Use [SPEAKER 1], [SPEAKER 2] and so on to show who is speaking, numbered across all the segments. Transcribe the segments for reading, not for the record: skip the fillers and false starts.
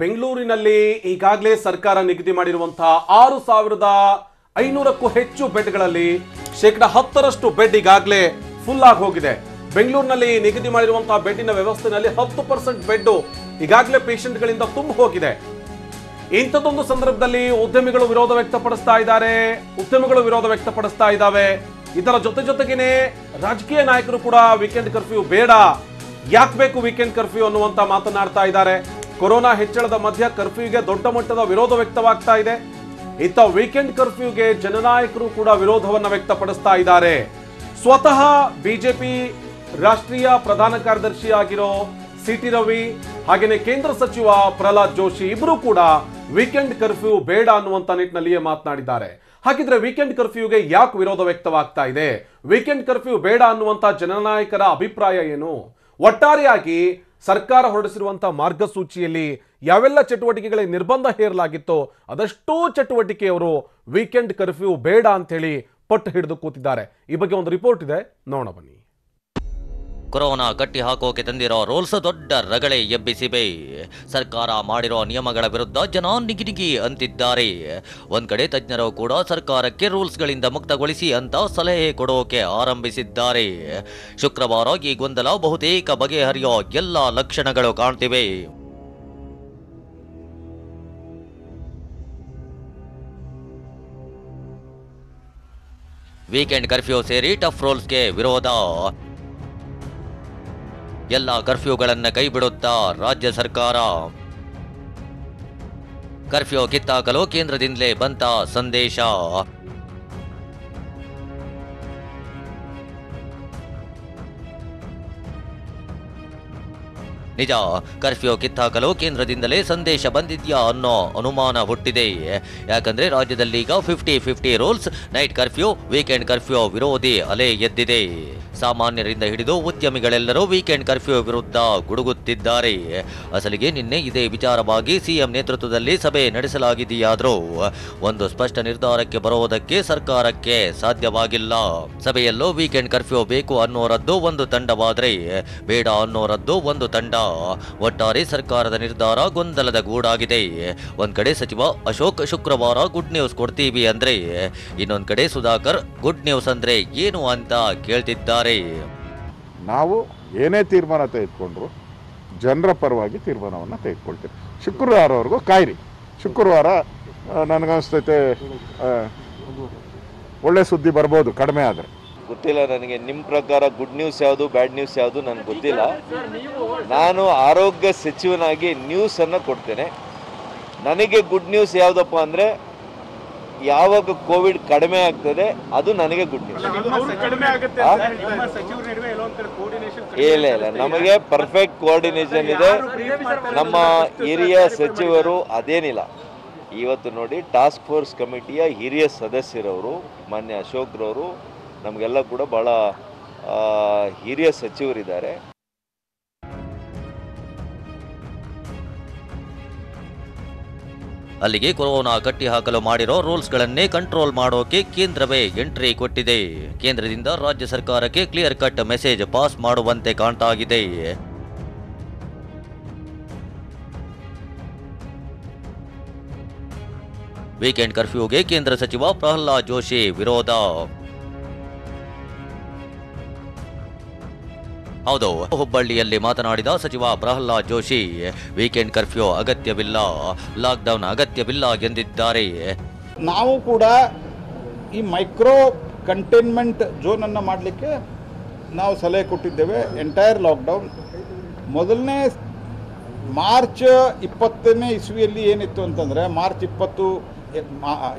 [SPEAKER 1] ಬೆಂಗಳೂರಿನಲ್ಲಿ ಈಗಾಗಲೇ ಸರ್ಕಾರ ನಿಗದಿ ಮಾಡಿರುವಂತಹ 6,500ಕ್ಕೂ ಹೆಚ್ಚು ಬೆಡ್ಗಳಲ್ಲಿ 10% ಬೆಡ್ ಈಗಾಗಲೇ ಫುಲ್ ಆಗಿ ಹೋಗಿದೆ. ಬೆಂಗಳೂರಿನಲ್ಲಿ ನಿಗದಿ ಮಾಡಿರುವಂತಹ ಬೆಡ್ಡಿನ ವ್ಯವಸ್ಥೆಯಲ್ಲಿ 10% ಬೆಡ್ ಈಗಾಗಲೇ ಪೇಷಂಟ್ಗಳಿಂದ ತುಂಬ ಹೋಗಿದೆ. ಇಂಥದ್ದೊಂದು ಸಂದರ್ಭದಲ್ಲಿ ಉದ್ಯಮಿಗಳು ವಿರೋಧ ವ್ಯಕ್ತಪಡಿಸ್ತಾ ಇದ್ದಾವೆ. ಇದರ ಜೊತೆಗೇನೆ ರಾಜಕೀಯ ನಾಯಕರು ಕೂಡ ವೀಕೆಂಡ್ ಕರ್ಫ್ಯೂ ಬೇಡ, ಯಾಕೆ ಬೇಕು ವೀಕೆಂಡ್ ಕರ್ಫ್ಯೂ ಅನ್ನುವಂತ ಮಾತನಾಡ್ತಾ ಇದ್ದಾರೆ. ಕೊರೋನಾ ಹೆಚ್ಚಳದ ಮಧ್ಯ ಕರ್ಫ್ಯೂಗೆ ದೊಡ್ಡ ಮಟ್ಟದ ವಿರೋಧ ವ್ಯಕ್ತವಾಗ್ತಾ ಇದೆ. ಇತ್ತ ವೀಕೆಂಡ್ ಕರ್ಫ್ಯೂಗೆ ಜನನಾಯಕರು ಕೂಡ ವಿರೋಧವನ್ನ ವ್ಯಕ್ತಪಡಿಸ್ತಾ ಇದ್ದಾರೆ. ಸ್ವತಃ ಬಿಜೆಪಿ ರಾಷ್ಟ್ರೀಯ ಪ್ರಧಾನ ಕಾರ್ಯದರ್ಶಿ ಆಗಿರೋ ಸಿಟಿ ರವಿ ಹಾಗೇನೆ ಕೇಂದ್ರ ಸಚಿವ ಪ್ರಹ್ಲಾದ್ ಜೋಶಿ ಇಬ್ಬರು ಕೂಡ ವೀಕೆಂಡ್ ಕರ್ಫ್ಯೂ ಬೇಡ ಅನ್ನುವಂತ ನಿಟ್ಟಿನಲ್ಲಿಯೇ ಮಾತನಾಡಿದ್ದಾರೆ. ಹಾಗಿದ್ರೆ ವೀಕೆಂಡ್ ಕರ್ಫ್ಯೂಗೆ ಯಾಕೆ ವಿರೋಧ ವ್ಯಕ್ತವಾಗ್ತಾ ಇದೆ? ವೀಕೆಂಡ್ ಕರ್ಫ್ಯೂ ಬೇಡ ಅನ್ನುವಂತ ಜನನಾಯಕರ ಅಭಿಪ್ರಾಯ ಏನು? ಒಟ್ಟಾರೆಯಾಗಿ ಸರ್ಕಾರ ಹೊರಡಿಸಿರುವಂತಹ ಮಾರ್ಗಸೂಚಿಯಲ್ಲಿ ಯಾವೆಲ್ಲ ಚಟುವಟಿಕೆಗಳಿಗೆ ನಿರ್ಬಂಧ ಹೇರಲಾಗಿತ್ತೋ ಅದೆಷ್ಟೋ ಚಟುವಟಿಕೆಯವರು ವೀಕೆಂಡ್ ಕರ್ಫ್ಯೂ ಬೇಡ ಅಂತ ಹೇಳಿ ಪಟ್ಟು ಹಿಡಿದು ಕೂತಿದ್ದಾರೆ. ಈ ಬಗ್ಗೆ ಒಂದು ರಿಪೋರ್ಟ್ ಇದೆ, ನೋಡೋಣ ಬನ್ನಿ.
[SPEAKER 2] ಕೊರೋನಾ ಕಟ್ಟಿ ಹಾಕೋಕೆ ತಂದಿರೋ ರೂಲ್ಸ್ ದೊಡ್ಡ ರಗಳೆ ಎಬ್ಬಿಸಿವೆ. ಸರ್ಕಾರ ಮಾಡಿರೋ ನಿಯಮಗಳ ವಿರುದ್ಧ ಜನ ನಿಗಿನಿಗಿ ಅಂತಿದ್ದಾರೆ. ಒಂದ್ ಕಡೆ ತಜ್ಞರು ಕೂಡ ಸರ್ಕಾರಕ್ಕೆ ರೂಲ್ಸ್ಗಳಿಂದ ಮುಕ್ತಗೊಳಿಸಿ ಅಂತ ಸಲಹೆ ಕೊಡೋಕೆ ಆರಂಭಿಸಿದ್ದಾರೆ. ಶುಕ್ರವಾರ ಈ ಗೊಂದಲ ಬಹುತೇಕ ಬಗೆಹರಿಯೋ ಎಲ್ಲ ಲಕ್ಷಣಗಳು ಕಾಣ್ತಿವೆ. ವೀಕೆಂಡ್ ಕರ್ಫ್ಯೂ ಸೇರಿ ಟಫ್ ರೂಲ್ಸ್ಗೆ ವಿರೋಧ. ಎಲ್ಲ ಕರ್ಫ್ಯೂಗಳನ್ನು ಕೈ ಬಿಡುತ್ತಾ ರಾಜ್ಯ ಸರ್ಕಾರ. ಕರ್ಫ್ಯೂ ಕಿತ್ತಾಕಲು ಕೇಂದ್ರದಿಂದಲೇ ಬಂತ ಸಂದೇಶ. ನಿಜ, ಕರ್ಫ್ಯೂ ಕಿತ್ತಾಕಲು ಕೇಂದ್ರದಿಂದಲೇ ಸಂದೇಶ ಬಂದಿದ್ಯಾ ಅನ್ನೋ ಅನುಮಾನ ಹುಟ್ಟಿದೆ. ಯಾಕಂದ್ರೆ ರಾಜ್ಯದಲ್ಲಿ ಈಗ 50-50 rules, night curfew, weekend curfew ವಿರೋಧಿ ಅಲೆ ಎದ್ದಿದೆ. ಸಾಮಾನ್ಯರಿಂದ ಹಿಡಿದು ಉದ್ಯಮಿಗಳೆಲ್ಲರೂ ವೀಕೆಂಡ್ ಕರ್ಫ್ಯೂ ವಿರುದ್ಧ ಗುಡುಗುತ್ತಿದ್ದಾರೆ. ಅಸಲಿಗೆ ನಿನ್ನೆ ಇದೇ ವಿಚಾರವಾಗಿ ಸಿಎಂ ನೇತೃತ್ವದಲ್ಲಿ ಸಭೆ ನಡೆಸಲಾಗಿದೆಯಾದರೂ ಒಂದು ಸ್ಪಷ್ಟ ನಿರ್ಧಾರಕ್ಕೆ ಬರುವುದಕ್ಕೆ ಸರ್ಕಾರಕ್ಕೆ ಸಾಧ್ಯವಾಗಿಲ್ಲ. ಸಭೆಯಲ್ಲೂ ವೀಕೆಂಡ್ ಕರ್ಫ್ಯೂ ಬೇಕು ಅನ್ನೋರದ್ದು ಒಂದು ತಂಡವಾದರೆ ಬೇಡ ಅನ್ನೋರದ್ದು ಒಂದು ತಂಡ. ಒಟ್ಟಾರೆ ಸರ್ಕಾರದ ನಿರ್ಧಾರ ಗೊಂದಲದ ಗೂಡಾಗಿದೆ. ಒಂದ್ ಕಡೆ ಸಚಿವ ಅಶೋಕ್ ಶುಕ್ರವಾರ ಗುಡ್ ನ್ಯೂಸ್ ಕೊಡ್ತೀವಿ ಅಂದ್ರೆ, ಇನ್ನೊಂದ್ ಕಡೆ ಸುಧಾಕರ್ ಗುಡ್ ನ್ಯೂಸ್ ಅಂದ್ರೆ ಏನು ಅಂತ ಕೇಳ್ತಿದ್ದಾರೆ.
[SPEAKER 3] ನಾವು ಏನೇ ತೀರ್ಮಾನ ತೆಗೆದುಕೊಂಡ್ರು ಜನರ ಪರವಾಗಿ ತೀರ್ಮಾನವನ್ನು ತೆಗೆದುಕೊಳ್ತೀವಿ. ಶುಕ್ರವಾರವರೆಗೂ ಕಾಯಿರಿ. ಶುಕ್ರವಾರ ನನಗನ್ನಿಸ್ತೈತೆ ಒಳ್ಳೆ ಸುದ್ದಿ ಬರ್ಬೋದು, ಕಡಿಮೆ ಆದರೆ.
[SPEAKER 4] ಗೊತ್ತಿಲ್ಲ ನನಗೆ, ನಿಮ್ಮ ಪ್ರಕಾರ ಗುಡ್ ನ್ಯೂಸ್ ಯಾವುದು ಬ್ಯಾಡ್ ನ್ಯೂಸ್ ಯಾವುದು ನನಗೆ ಗೊತ್ತಿಲ್ಲ. ನಾನು ಆರೋಗ್ಯ ಸಚಿವನಾಗಿ ನ್ಯೂಸನ್ನು ಕೊಡ್ತೇನೆ. ನನಗೆ ಗುಡ್ ನ್ಯೂಸ್ ಯಾವುದಪ್ಪ ಅಂದರೆ, ಯಾವಾಗ ಕೋವಿಡ್ ಕಡಿಮೆ ಆಗ್ತದೆ ಅದು ನನಗೆ ಗುಡ್ ನ್ಯೂಸ್. ಇಲ್ಲ, ನಮಗೆ ಪರ್ಫೆಕ್ಟ್ ಕೋಆರ್ಡಿನೇಷನ್ ಇದೆ. ನಮ್ಮ ಹಿರಿಯ ಸಚಿವರು ಅದೇನಿಲ್ಲ. ಇವತ್ತು ನೋಡಿ, ಟಾಸ್ಕ್ ಫೋರ್ಸ್ ಕಮಿಟಿಯ ಹಿರಿಯ ಸದಸ್ಯರವರು ಮಾನ್ಯ ಅಶೋಕ್ರವರು ನಮಗೆಲ್ಲ ಕೂಡ ಭಾಳ ಹಿರಿಯ ಸಚಿವರಿದ್ದಾರೆ.
[SPEAKER 2] ಅಲ್ಲಿಗೆ ಕೊರೋನಾ ಕಟ್ಟಿ ಹಾಕಲು ಮಾಡಿರೋ ರೂಲ್ಸ್ಗಳನ್ನೇ ಕಂಟ್ರೋಲ್ ಮಾಡೋಕೆ ಕೇಂದ್ರವೇ ಎಂಟ್ರಿ ಕೊಟ್ಟಿದೆ. ಕೇಂದ್ರದಿಂದ ರಾಜ್ಯ ಸರ್ಕಾರಕ್ಕೆ ಕ್ಲಿಯರ್ ಕಟ್ ಮೆಸೇಜ್ ಪಾಸ್ ಮಾಡುವಂತೆ ಕಾಣ್ತಾಗಿದೆ. ವೀಕೆಂಡ್ ಕರ್ಫ್ಯೂಗೆ ಕೇಂದ್ರ ಸಚಿವ ಪ್ರಹ್ಲಾದ್ ಜೋಶಿ ವಿರೋಧ. ಹೌದು, ಹುಬ್ಬಳ್ಳಿಯಲ್ಲಿ ಮಾತನಾಡಿದ ಸಚಿವ ಪ್ರಹ್ಲಾದ್ ಜೋಶಿ ವೀಕೆಂಡ್ ಕರ್ಫ್ಯೂ ಅಗತ್ಯವಿಲ್ಲ, ಲಾಕ್ಡೌನ್ ಅಗತ್ಯವಿಲ್ಲ ಎಂದಿದ್ದಾರೆ.
[SPEAKER 5] ನಾವು ಕೂಡ ಈ ಮೈಕ್ರೋ ಕಂಟೈನ್ಮೆಂಟ್ ಝೋನನ್ನು ಮಾಡಲಿಕ್ಕೆ ನಾವು ಸಲಹೆ ಕೊಟ್ಟಿದ್ದೇವೆ. ಎಂಟೈರ್ ಲಾಕ್ಡೌನ್ ಮೊದಲನೇ ಮಾರ್ಚ್ 20ನೇ ಇಸ್ವಿಯಲ್ಲಿ ಏನಿತ್ತು ಅಂತಂದರೆ, ಮಾರ್ಚ್ 21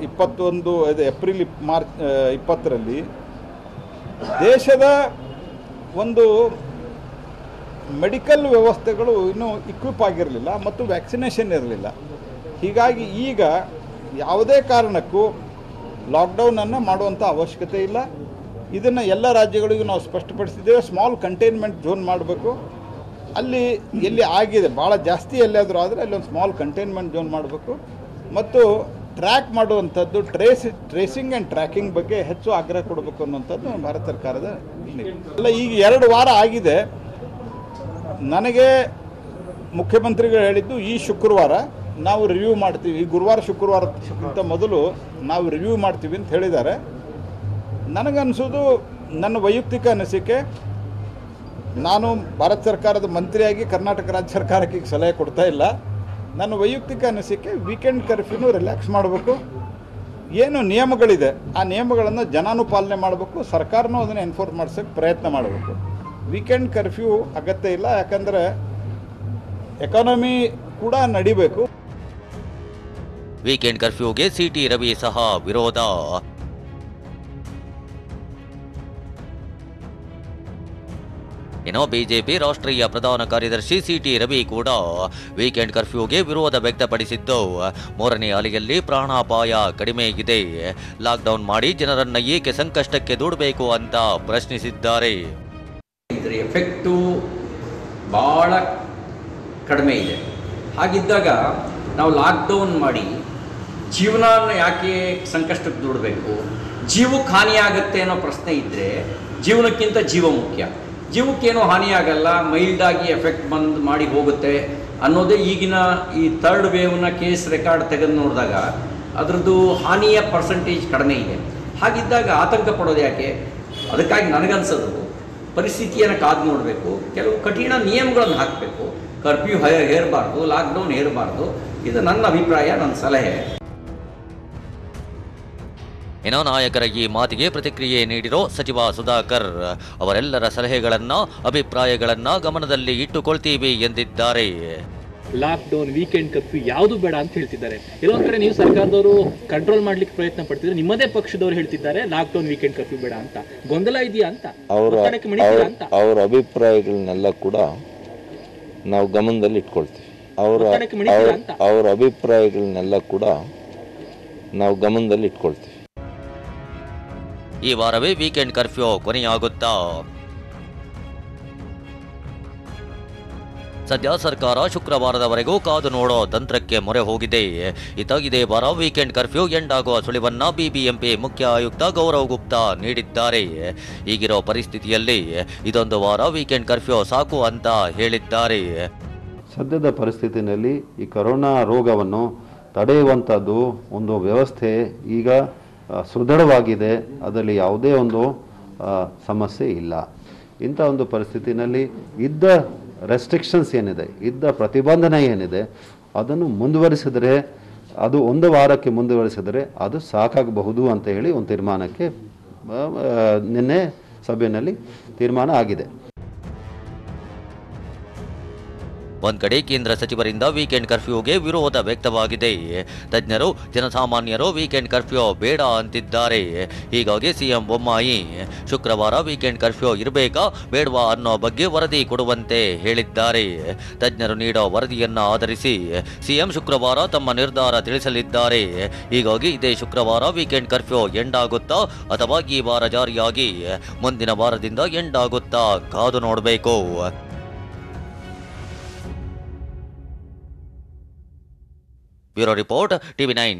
[SPEAKER 5] ಏಪ್ರಿಲ್ 20ರಲ್ಲಿ ದೇಶದ ಒಂದು ಮೆಡಿಕಲ್ ವ್ಯವಸ್ಥೆಗಳು ಇನ್ನೂ ಇಕ್ವಿಪ್ ಆಗಿರಲಿಲ್ಲ ಮತ್ತು ವ್ಯಾಕ್ಸಿನೇಷನ್ ಇರಲಿಲ್ಲ. ಹೀಗಾಗಿ ಈಗ ಯಾವುದೇ ಕಾರಣಕ್ಕೂ ಲಾಕ್ಡೌನನ್ನು ಮಾಡುವಂಥ ಅವಶ್ಯಕತೆ ಇಲ್ಲ. ಇದನ್ನು ಎಲ್ಲ ರಾಜ್ಯಗಳಿಗೂ ನಾವು ಸ್ಪಷ್ಟಪಡಿಸಿದ್ದೇವೆ. ಸ್ಮಾಲ್ ಕಂಟೈನ್ಮೆಂಟ್ ಝೋನ್ ಮಾಡಬೇಕು. ಅಲ್ಲಿ ಎಲ್ಲಿ ಆಗಿದೆ, ಭಾಳ ಜಾಸ್ತಿ ಎಲ್ಲಾದರೂ ಆದರೆ ಅಲ್ಲಿ ಒಂದು ಸ್ಮಾಲ್ ಕಂಟೈನ್ಮೆಂಟ್ ಝೋನ್ ಮಾಡಬೇಕು. ಮತ್ತು ಟ್ರ್ಯಾಕ್ ಮಾಡುವಂಥದ್ದು, ಟ್ರೇಸಿಂಗ್ ಆ್ಯಂಡ್ ಟ್ರ್ಯಾಕಿಂಗ್ ಬಗ್ಗೆ ಹೆಚ್ಚು ಆಗ್ರಹ ಕೊಡಬೇಕು ಅನ್ನುವಂಥದ್ದು ಭಾರತ ಸರ್ಕಾರದ ಅಲ್ಲ. ಈಗ 2 ವಾರ ಆಗಿದೆ. ನನಗೆ ಮುಖ್ಯಮಂತ್ರಿಗಳು ಹೇಳಿದ್ದು ಈ ಶುಕ್ರವಾರ ನಾವು ರಿವ್ಯೂ ಮಾಡ್ತೀವಿ, ಈ ಗುರುವಾರ ಶುಕ್ರವಾರಕ್ಕಿಂತ ಮೊದಲು ನಾವು ರಿವ್ಯೂ ಮಾಡ್ತೀವಿ ಅಂತ ಹೇಳಿದ್ದಾರೆ. ನನಗನ್ಸೋದು, ನನ್ನ ವೈಯಕ್ತಿಕ ಅನಿಸಿಕೆ, ನಾನು ಭಾರತ ಸರ್ಕಾರದ ಮಂತ್ರಿಯಾಗಿ ಕರ್ನಾಟಕ ರಾಜ್ಯ ಸರ್ಕಾರಕ್ಕೆ ಈಗ ಸಲಹೆ ಕೊಡ್ತಾ ಇಲ್ಲ. ನನ್ನ ವೈಯಕ್ತಿಕ ಅನಿಸಿಕೆ, ವೀಕೆಂಡ್ ಕರ್ಫ್ಯೂನು ರಿಲ್ಯಾಕ್ಸ್ ಮಾಡಬೇಕು. ಏನು ನಿಯಮಗಳಿದೆ ಆ ನಿಯಮಗಳನ್ನು ಜನನೂ ಪಾಲನೆ ಮಾಡಬೇಕು, ಸರ್ಕಾರನೂ ಅದನ್ನು ಎನ್ಫೋರ್ಸ್ ಮಾಡ್ಸೋಕ್ಕೆ ಪ್ರಯತ್ನ ಮಾಡಬೇಕು. ವೀಕೆಂಡ್ ಕರ್ಫ್ಯೂ ಅಗತ್ಯ ಇಲ್ಲ, ಯಾಕಂದರೆ ಎಕಾನಮಿ ಕೂಡ ನಡಿಬೇಕು.
[SPEAKER 2] ವೀಕೆಂಡ್ ಕರ್ಫ್ಯೂಗೆ ಸಿಟಿ ರವಿ ಸಹ ವಿರೋಧ. ಇನ್ನು ಬಿಜೆಪಿ ರಾಷ್ಟ್ರೀಯ ಪ್ರಧಾನ ಕಾರ್ಯದರ್ಶಿ ಸಿಟಿ ರವಿ ಕೂಡ ವೀಕೆಂಡ್ ಕರ್ಫ್ಯೂಗೆ ವಿರೋಧ ವ್ಯಕ್ತಪಡಿಸಿದ್ದು, ಮೂರನೇ ಅಲೆಯಲ್ಲಿ ಪ್ರಾಣಾಪಾಯ ಕಡಿಮೆ ಇದೆ, ಲಾಕ್ಡೌನ್ ಮಾಡಿ ಜನರನ್ನ ಏಕೆ ಸಂಕಷ್ಟಕ್ಕೆ ದೂಡಬೇಕು ಅಂತ ಪ್ರಶ್ನಿಸಿದ್ದಾರೆ.
[SPEAKER 6] ಇದರ ಎಫೆಕ್ಟು ಭಾಳ ಕಡಿಮೆ ಇದೆ. ಹಾಗಿದ್ದಾಗ ನಾವು ಲಾಕ್ಡೌನ್ ಮಾಡಿ ಜೀವನ ಯಾಕೆ ಸಂಕಷ್ಟಕ್ಕೆ ದೂಡಬೇಕು? ಜೀವಕ್ಕೆ ಹಾನಿಯಾಗತ್ತೆ ಅನ್ನೋ ಪ್ರಶ್ನೆ ಇದ್ದರೆ ಜೀವನಕ್ಕಿಂತ ಜೀವ ಮುಖ್ಯ. ಜೀವಕ್ಕೇನೋ ಹಾನಿಯಾಗಲ್ಲ, ಮೈಲ್ಡಾಗಿ ಎಫೆಕ್ಟ್ ಮಾಡಿ ಹೋಗುತ್ತೆ ಅನ್ನೋದೇ ಈಗಿನ ಈ ಥರ್ಡ್ ವೇವ್ನ ಕೇಸ್ ರೆಕಾರ್ಡ್ ತೆಗೆದು ನೋಡಿದಾಗ ಅದರದ್ದು ಹಾನಿಯ ಪರ್ಸೆಂಟೇಜ್ ಕಡಿಮೆ ಇದೆ. ಹಾಗಿದ್ದಾಗ ಆತಂಕ ಪಡೋದು ಯಾಕೆ? ಅದಕ್ಕಾಗಿ ನನಗನ್ಸೋದು ಪರಿಸ್ಥಿತಿಯನ್ನು ಕಾದು ನೋಡಬೇಕು, ಕೆಲವು ಕಠಿಣ ನಿಯಮಗಳನ್ನು ಹಾಕಬೇಕು, ಕರ್ಫ್ಯೂ ಹೇರಬಾರ್ದು, ಲಾಕ್ಡೌನ್ ಹೇರಬಾರ್ದು. ಇದು ನನ್ನ ಅಭಿಪ್ರಾಯ, ನನ್ನ ಸಲಹೆ.
[SPEAKER 2] ಇನ್ನು ನಾಯಕರ ಈ ಮಾತಿಗೆ ಪ್ರತಿಕ್ರಿಯೆ ನೀಡಿರೋ ಸಚಿವ ಸುಧಾಕರ್, ಅವರೆಲ್ಲರ ಸಲಹೆಗಳನ್ನ ಅಭಿಪ್ರಾಯಗಳನ್ನ ಗಮನದಲ್ಲಿ ಇಟ್ಟುಕೊಳ್ತೀವಿ ಎಂದಿದ್ದಾರೆ.
[SPEAKER 7] ಲಾಕ್ಡೌನ್, ವೀಕೆಂಡ್ ಕರ್ಫ್ಯೂ ಯಾವುದು ಬೇಡ ಅಂತ ಹೇಳ್ತಿದ್ದಾರೆ. ಕೆಲವೊಂದು ಕಡೆ ನೀವು ಸರ್ಕಾರದವರು ಕಂಟ್ರೋಲ್ ಮಾಡ್ಲಿಕ್ಕೆ ಪ್ರಯತ್ನ ಪಡ್ತಿದ್ರೆ, ನಿಮ್ಮದೇ ಪಕ್ಷದವರು ಹೇಳ್ತಿದ್ದಾರೆ ಲಾಕ್ಡೌನ್, ವೀಕೆಂಡ್ ಕರ್ಫ್ಯೂ ಬೇಡ ಅಂತ. ಗೊಂದಲ ಇದೆಯಾ ಅಂತ,
[SPEAKER 4] ಅವರ ಅಭಿಪ್ರಾಯಗಳನ್ನೆಲ್ಲ ಕೂಡ ನಾವು ಗಮನದಲ್ಲಿ ಇಟ್ಕೊಳ್ತೀವಿ. ಅವರ ಅಭಿಪ್ರಾಯಗಳನ್ನೆಲ್ಲ ಕೂಡ ನಾವು ಗಮನದಲ್ಲಿ ಇಟ್ಕೊಳ್ತೀವಿ.
[SPEAKER 2] ಈ ವಾರವೇ ವೀಕೆಂಡ್ ಕರ್ಫ್ಯೂ ಕೊನೆಯಾಗುತ್ತಾ? ಸದ್ಯ ಸರ್ಕಾರ ಶುಕ್ರವಾರದವರೆಗೂ ಕಾದು ನೋಡೋ ತಂತ್ರಕ್ಕೆ ಮೊರೆ ಹೋಗಿದೆ. ಇದೇ ವಾರ ವೀಕೆಂಡ್ ಕರ್ಫ್ಯೂ ಎಂಡ್ ಆಗುವ ಸುಳಿವನ್ನ ಬಿಬಿಎಂಪಿ ಮುಖ್ಯ ಆಯುಕ್ತ ಗೌರವ್ ಗುಪ್ತಾ ನೀಡಿದ್ದಾರೆ. ಈಗಿರೋ ಪರಿಸ್ಥಿತಿಯಲ್ಲಿ ಇದೊಂದು ವಾರ ವೀಕೆಂಡ್ ಕರ್ಫ್ಯೂ ಸಾಕು ಅಂತ ಹೇಳಿದ್ದಾರೆ.
[SPEAKER 8] ಸದ್ಯದ ಪರಿಸ್ಥಿತಿಯಲ್ಲಿ ಈ ಕೊರೋನಾ ರೋಗವನ್ನು ತಡೆಯುವಂಥದ್ದು ಒಂದು ವ್ಯವಸ್ಥೆ ಈಗ ಸುದೃಢವಾಗಿದೆ, ಅದರಲ್ಲಿ ಯಾವುದೇ ಒಂದು ಸಮಸ್ಯೆ ಇಲ್ಲ. ಇಂಥ ಒಂದು ಪರಿಸ್ಥಿತಿನಲ್ಲಿ ಇದ್ದ ರೆಸ್ಟ್ರಿಕ್ಷನ್ಸ್ ಏನಿದೆ, ಇದ್ದ ಪ್ರತಿಬಂಧನೆ ಏನಿದೆ, ಅದನ್ನು ಮುಂದುವರಿಸಿದರೆ, ಅದು ಒಂದು ವಾರಕ್ಕೆ ಮುಂದುವರಿಸಿದರೆ ಅದು ಸಾಕಾಗಬಹುದು ಅಂತ ಹೇಳಿ ಒಂದು ತೀರ್ಮಾನಕ್ಕೆ ನಿನ್ನೆ ಸಭೆಯಲ್ಲಿ ತೀರ್ಮಾನ ಆಗಿದೆ.
[SPEAKER 2] ಒಂದ್ ಕಡೆ ಕೇಂದ್ರ ಸಚಿವರಿಂದ ವೀಕೆಂಡ್ ಕರ್ಫ್ಯೂಗೆ ವಿರೋಧ ವ್ಯಕ್ತವಾಗಿದೆ. ತಜ್ಞರು, ಜನಸಾಮಾನ್ಯರು ವೀಕೆಂಡ್ ಕರ್ಫ್ಯೂ ಬೇಡ ಅಂತಿದ್ದಾರೆ. ಹೀಗಾಗಿ ಸಿಎಂ ಬೊಮ್ಮಾಯಿ ಶುಕ್ರವಾರ ವೀಕೆಂಡ್ ಕರ್ಫ್ಯೂ ಇರಬೇಕಾ ಬೇಡವಾ ಅನ್ನೋ ಬಗ್ಗೆ ವರದಿ ಕೊಡುವಂತೆ ಹೇಳಿದ್ದಾರೆ. ತಜ್ಞರು ನೀಡೋ ವರದಿಯನ್ನ ಆಧರಿಸಿ ಸಿಎಂ ಶುಕ್ರವಾರ ತಮ್ಮ ನಿರ್ಧಾರ ತಿಳಿಸಲಿದ್ದಾರೆ. ಹೀಗಾಗಿ ಇದೇ ಶುಕ್ರವಾರ ವೀಕೆಂಡ್ ಕರ್ಫ್ಯೂ ಎಂಡ್ ಆಗುತ್ತಾ ಅಥವಾ ಈ ವಾರ ಜಾರಿಯಾಗಿ ಮುಂದಿನ ವಾರದಿಂದ ಎಂಡ್ ಆಗುತ್ತಾ ಕಾದು ನೋಡಬೇಕು. Bureau report, TV9.